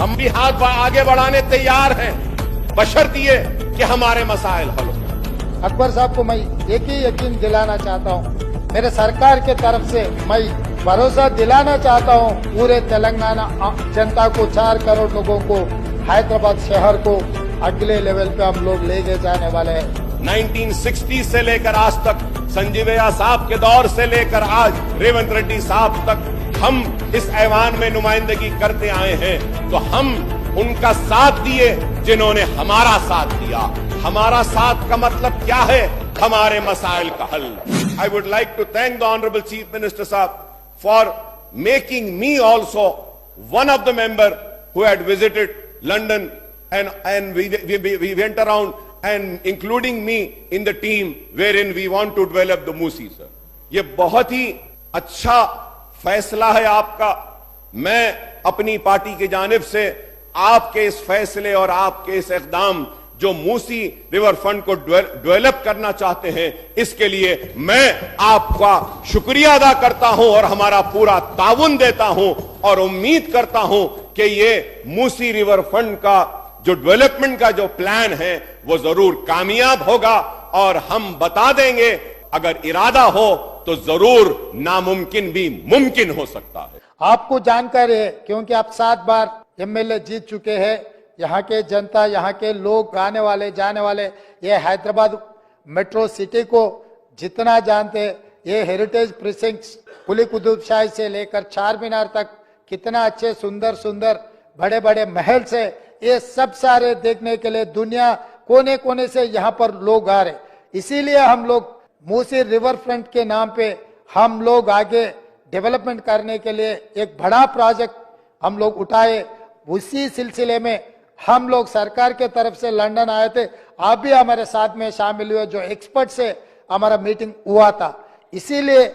हम भी हाथ आगे बढ़ाने तैयार हैं, बशर्त ये कि हमारे मसाइल हल हो। अकबर साहब को मैं एक ही यकीन दिलाना चाहता हूँ, मेरे सरकार के तरफ से मैं भरोसा दिलाना चाहता हूँ पूरे तेलंगाना जनता को, 4 करोड़ लोगों को, हैदराबाद शहर को अगले लेवल पे हम लोग लेके जाने वाले हैं। 1960 से लेकर आज तक, संजीवैया साहब के दौर से लेकर आज रेवंत रेड्डी साहब तक हम इस ऐवान में नुमाइंदगी करते आए हैं, तो हम उनका साथ दिए जिन्होंने हमारा साथ दिया। हमारा साथ का मतलब क्या है? हमारे मसाइल का हल। I would like to thank the honourable chief minister साहब for making me also one of the member who had visited London and we went around and including me in the team wherein we want to develop the Musi, sir. ये बहुत ही अच्छा फैसला है आपका। मैं अपनी party की जानिब से आपके इस फैसले और आपके इस इक़दाम जो मूसी रिवर फ्रंट को डेवलप करना चाहते हैं, इसके लिए मैं आपका शुक्रिया अदा करता हूं और हमारा पूरा ताउन देता हूं और उम्मीद करता हूं कि ये मूसी रिवर फ्रंट का जो डेवलपमेंट का जो प्लान है वो जरूर कामयाब होगा और हम बता देंगे, अगर इरादा हो तो जरूर नामुमकिन भी मुमकिन हो सकता है। आपको जानकारी है क्योंकि आप 7 बार एमएलए जीत चुके हैं। यहाँ के जनता, यहाँ के लोग, आने वाले जाने वाले, ये हैदराबाद मेट्रो सिटी को जितना जानते, ये हेरिटेज प्रिसिंक्ट्स, कुली कुतुब शाही से लेकर चार मीनार तक कितना अच्छे सुंदर सुंदर बड़े बड़े महल से, ये सब सारे देखने के लिए दुनिया कोने कोने से यहाँ पर लोग आ रहे। इसीलिए हम लोग मूसी रिवर फ्रंट के नाम पे हम लोग आगे डेवलपमेंट करने के लिए एक बड़ा प्रोजेक्ट हम लोग उठाए। उसी सिलसिले में हम लोग सरकार के तरफ से लंदन आए थे, आप भी हमारे साथ में शामिल हुए, जो एक्सपर्ट से हमारा मीटिंग हुआ था। इसीलिए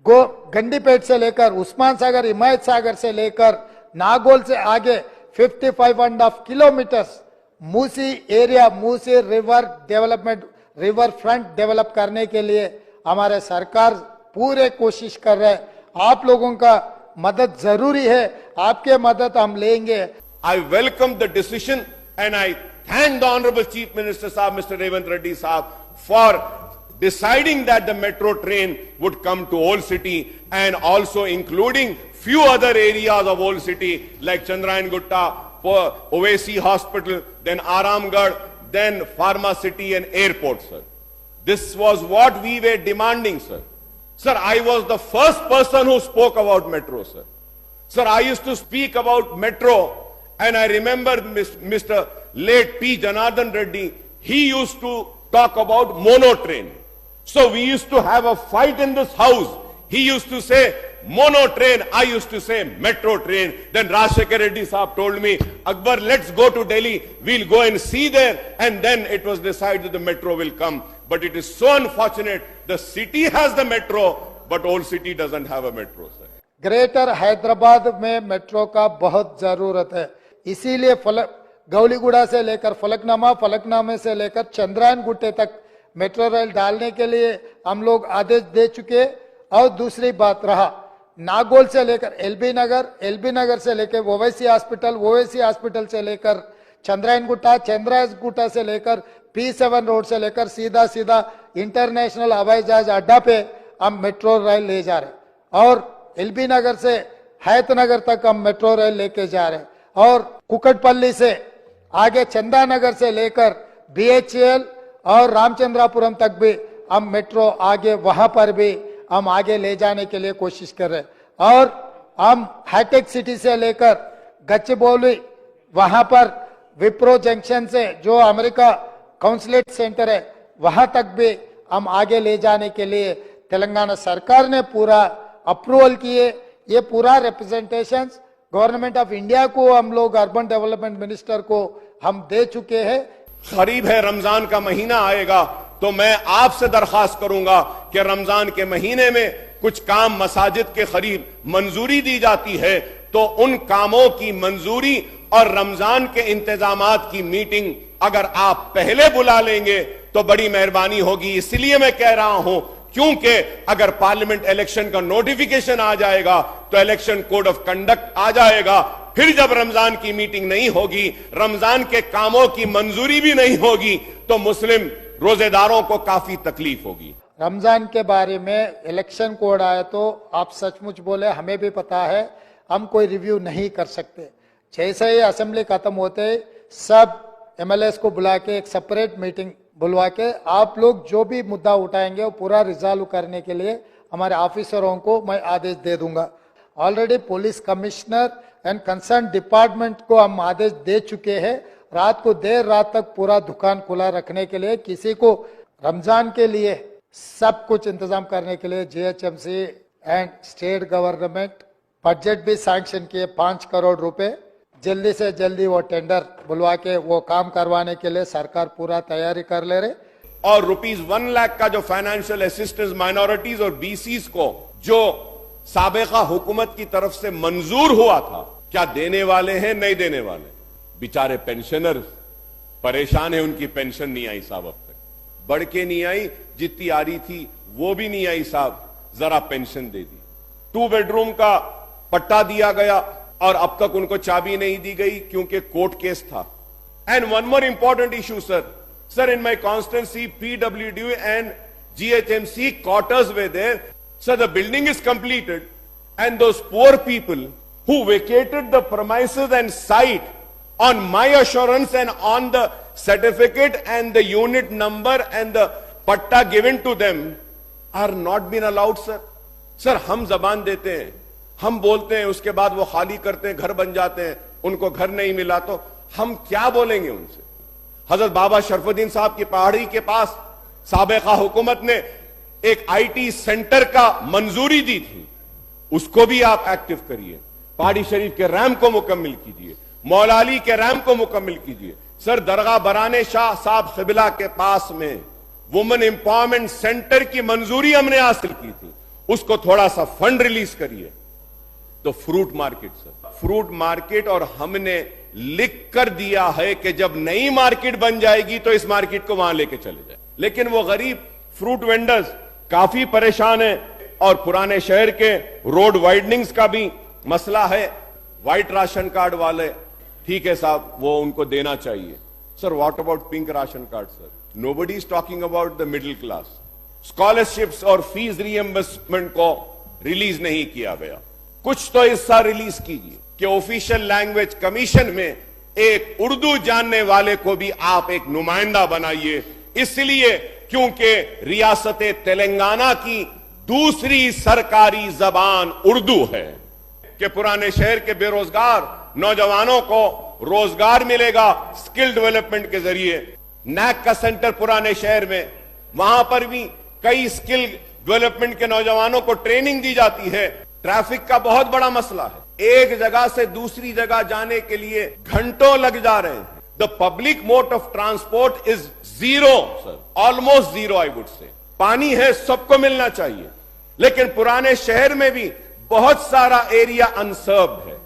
गंडीपेट से लेकर उस्मान सागर, हिमायत सागर से लेकर नागौल से आगे 55.5 kilometres Musi area, Musi river development, river front develop करने के लिए हमारे सरकार पूरे कोशिश कर रहे हैं। आप लोगों का मदद जरूरी है, आपके मदद हम लेंगे। I welcome the decision and I thank the Honorable Chief Minister Sahab, Mr. Revant Reddy Sahab, for deciding that the metro train would come to Old City and also including few other areas of Old City like Chandrayan Gutta, Owaisi Hospital, then Aramgarh, then Pharma City and Airport, sir. This was what we were demanding, sir. Sir, I was the first person who spoke about metro, sir. Sir, I used to speak about metro. And I remember Mr. late P. Janardhan Reddy, he used to talk about mono train. So we used to have a fight in this house. He used to say mono train, I used to say metro train. Then Rajshekhar Reddy Sahab told me, Akbar, let's go to Delhi, we'll go and see there. And then it was decided the metro will come. But it is so unfortunate, the city has the metro, but Old City doesn't have a metro, sir. Greater Hyderabad में metro का बहुत जरूरत है। इसीलिए गौलीगुड़ा से लेकर फलकनामा, फलकनामे से लेकर चंद्रायन गुट्टे तक मेट्रो रेल डालने के लिए हम लोग आदेश दे चुके। और दूसरी बात रहा नागौल से लेकर एलबी नगर से लेकर ओवैसी हॉस्पिटल से लेकर चंद्रायन गुट्टा से लेकर P7 रोड से लेकर सीधा इंटरनेशनल हवाई जहाज अड्डा पे हम मेट्रो रेल ले जा रहे और एलबी नगर से हैतनगर तक हम मेट्रो रेल लेके जा रहे हैं और कुकटपल्ली से आगे चंदानगर से लेकर BHEL और रामचंद्रापुरम तक भी हम मेट्रो आगे वहां पर भी हम आगे ले जाने के लिए कोशिश कर रहे हैं। और हम हाईटेक सिटी से लेकर गच्चबौली वहां पर विप्रो जंक्शन से जो अमेरिका काउंसलेट सेंटर है वहां तक भी हम आगे ले जाने के लिए तेलंगाना सरकार ने पूरा अप्रूवल किए। ये पूरा रिप्रेजेंटेशन गवर्नमेंट ऑफ इंडिया को हम लोग अर्बन डेवलपमेंट मिनिस्टर को हम दे चुके हैं। करीब है रमजान का महीना आएगा तो मैं आपसे दरखास्त करूंगा कि रमजान के महीने में कुछ काम मसाजिद के करीब मंजूरी दी जाती है तो उन कामों की मंजूरी और रमजान के इंतजामात की मीटिंग अगर आप पहले बुला लेंगे तो बड़ी मेहरबानी होगी। इसलिए मैं कह रहा हूं क्योंकि अगर पार्लियामेंट इलेक्शन का नोटिफिकेशन आ जाएगा तो इलेक्शन कोड ऑफ कंडक्ट आ जाएगा फिर जब रमजान की मीटिंग नहीं होगी, रमजान के कामों की मंजूरी भी नहीं होगी, तो मुस्लिम रोजेदारों को काफी तकलीफ होगी। रमजान के बारे में इलेक्शन कोड आया तो आप सचमुच बोले, हमें भी पता है, हम कोई रिव्यू नहीं कर सकते। जैसे ही असेंबली खत्म होते सब एमएलएस को बुला के एक सेपरेट मीटिंग बुलवा के आप लोग जो भी मुद्दा उठाएंगे वो पूरा रिजॉल्व करने के लिए हमारे ऑफिसरों को मैं आदेश दे दूंगा। Already police commissioner and concern department को हम आदेश दे चुके हैं, रात को देर रात तक पूरा दुकान खुला रखने के लिए, किसी को रमजान के लिए सब कुछ इंतजाम करने के लिए GHMC and state government budget भी सैंक्शन किए 5 करोड़ रुपए। जल्दी से जल्दी वो टेंडर बुलवा के वो काम करवाने के लिए सरकार पूरा तैयारी कर ले रहे। और ₹1 लाख का जो फाइनेंशियल असिस्टेंस माइनॉरिटीज और बीसीज को जो साबिका हुकूमत की तरफ से मंजूर हुआ था, क्या देने वाले हैं? नहीं देने वाले। बेचारे पेंशनर परेशान है, उनकी पेंशन नहीं आई साहब, अब तक बढ़ के नहीं आई, जितनी आ रही थी वो भी नहीं आई साहब, जरा पेंशन दे दी। 2 बेडरूम का पट्टा दिया गया और अब तक उनको चाबी नहीं दी गई क्योंकि कोर्ट केस था। And one more important issue sir, in my constituency PWD and GHMC quarters were there. So the building is completed and those poor people who vacated the premises and site on my assurance and on the certificate and the unit number and the patta given to them are not been allowed, sir. Sir, हम जबान देते हैं, हम बोलते हैं, उसके बाद वो खाली करते हैं, घर बन जाते हैं, उनको घर नहीं मिला तो हम क्या बोलेंगे उनसे? हजरत बाबा शरफुद्दीन साहब की पहाड़ी के पास साबिका हुकूमत ने एक IT सेंटर का मंजूरी दी थी, उसको भी आप एक्टिव करिए। पहाड़ी शरीफ के रैम को मुकम्मल कीजिए, मौला अली के रैम को मुकम्मल कीजिए। सर, दरगाह बराने शाह साहब क़िबला के पास में वुमेन एम्पावरमेंट सेंटर की मंजूरी हमने हासिल की थी, उसको थोड़ा सा फंड रिलीज करिए। तो fruit market, sir, fruit market, और हमने लिख कर दिया है कि जब नई मार्केट बन जाएगी तो इस मार्केट को वहां लेके चले जाए। लेकिन वो गरीब फ्रूट वेंडर्स काफी परेशान है और पुराने शहर के रोड वाइडनिंग्स का भी मसला है। व्हाइट राशन कार्ड वाले, ठीक है साहब, वो उनको देना चाहिए। Sir, what about pink ration card? Sir, nobody is talking about the middle class. Scholarships और फीस रिएम्बर्समेंट को रिलीज नहीं किया गया, कुछ तो हिस्सा रिलीज कीजिए कि ऑफिशियल लैंग्वेज कमीशन में एक उर्दू जानने वाले को भी आप एक नुमाइंदा बनाइए, इसलिए क्योंकि रियासत तेलंगाना की दूसरी सरकारी जबान उर्दू है कि पुराने शहर के बेरोजगार नौजवानों को रोजगार मिलेगा स्किल डेवलपमेंट के जरिए। नैक का सेंटर पुराने शहर में, वहां पर भी कई स्किल डेवलपमेंट के नौजवानों को ट्रेनिंग दी जाती है। ट्रैफिक का बहुत बड़ा मसला है, एक जगह से दूसरी जगह जाने के लिए घंटों लग जा रहे हैं। The public mode of transport is zero, sir, almost zero I would say. पानी है, सबको मिलना चाहिए, लेकिन पुराने शहर में भी बहुत सारा एरिया अनसर्व्ड है।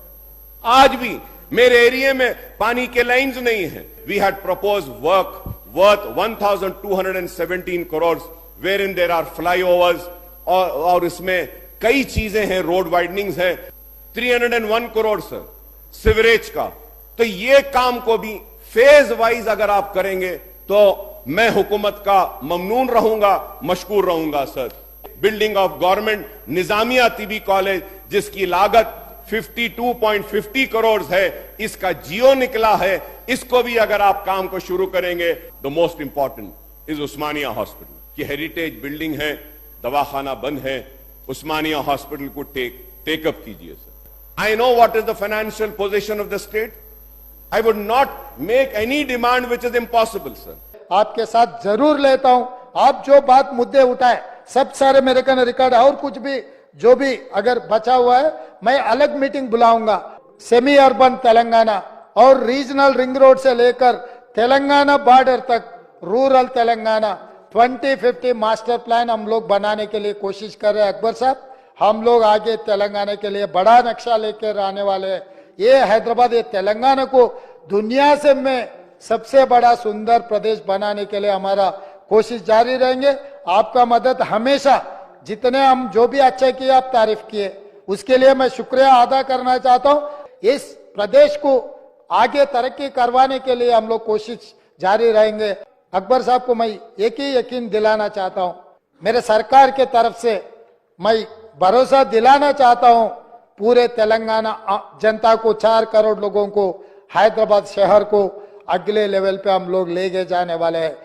आज भी मेरे एरिया में पानी के लाइंस नहीं है। We had propose work worth 1217 crore were in there are flyovers और इसमें कई चीजें हैं, रोड वाइडनिंग्स है। 301 करोड़ सर सिवरेज का। तो ये काम को भी फेज वाइज अगर आप करेंगे तो मैं हुकूमत का ममनून रहूंगा, मशकूर रहूंगा। Sir, building of government Nizamia Tibbi college जिसकी लागत 52.50 करोड़ है, इसका जियो निकला है, इसको भी अगर आप काम को शुरू करेंगे। The most important is Osmania hospital की हेरिटेज बिल्डिंग है, दवाखाना बंद है, उस्मानिया हॉस्पिटल को टेकअप कीजिए। Sir, I know what is the financial position of the state. I would not make any demand which is impossible. Sir, आपके साथ जरूर लेता हूं, आप जो बात मुद्दे उठाए सब सारे मेरे का रिकॉर्ड है, और कुछ भी जो भी अगर बचा हुआ है मैं अलग मीटिंग बुलाऊंगा। सेमी अर्बन तेलंगाना और रीजनल रिंग रोड से लेकर तेलंगाना बॉर्डर तक रूरल तेलंगाना 2050 मास्टर प्लान हम लोग बनाने के लिए कोशिश कर रहे हैं। अकबर साहब, हम लोग आगे तेलंगाना के लिए बड़ा नक्शा लेकर आने वाले हैं। ये हैदराबाद, ये तेलंगाना को दुनिया से में सबसे बड़ा सुंदर प्रदेश बनाने के लिए हमारा कोशिश जारी रहेंगे। आपका मदद हमेशा, जितने हम जो भी अच्छा किए आप तारीफ किए, उसके लिए मैं शुक्रिया अदा करना चाहता हूं। इस प्रदेश को आगे तरक्की करवाने के लिए हम लोग कोशिश जारी रहेंगे। अकबर साहब को मैं एक ही यकीन दिलाना चाहता हूं, मेरे सरकार के तरफ से मैं भरोसा दिलाना चाहता हूं पूरे तेलंगाना जनता को, 4 करोड़ लोगों को, हैदराबाद शहर को अगले लेवल पे हम लोग लेके जाने वाले हैं।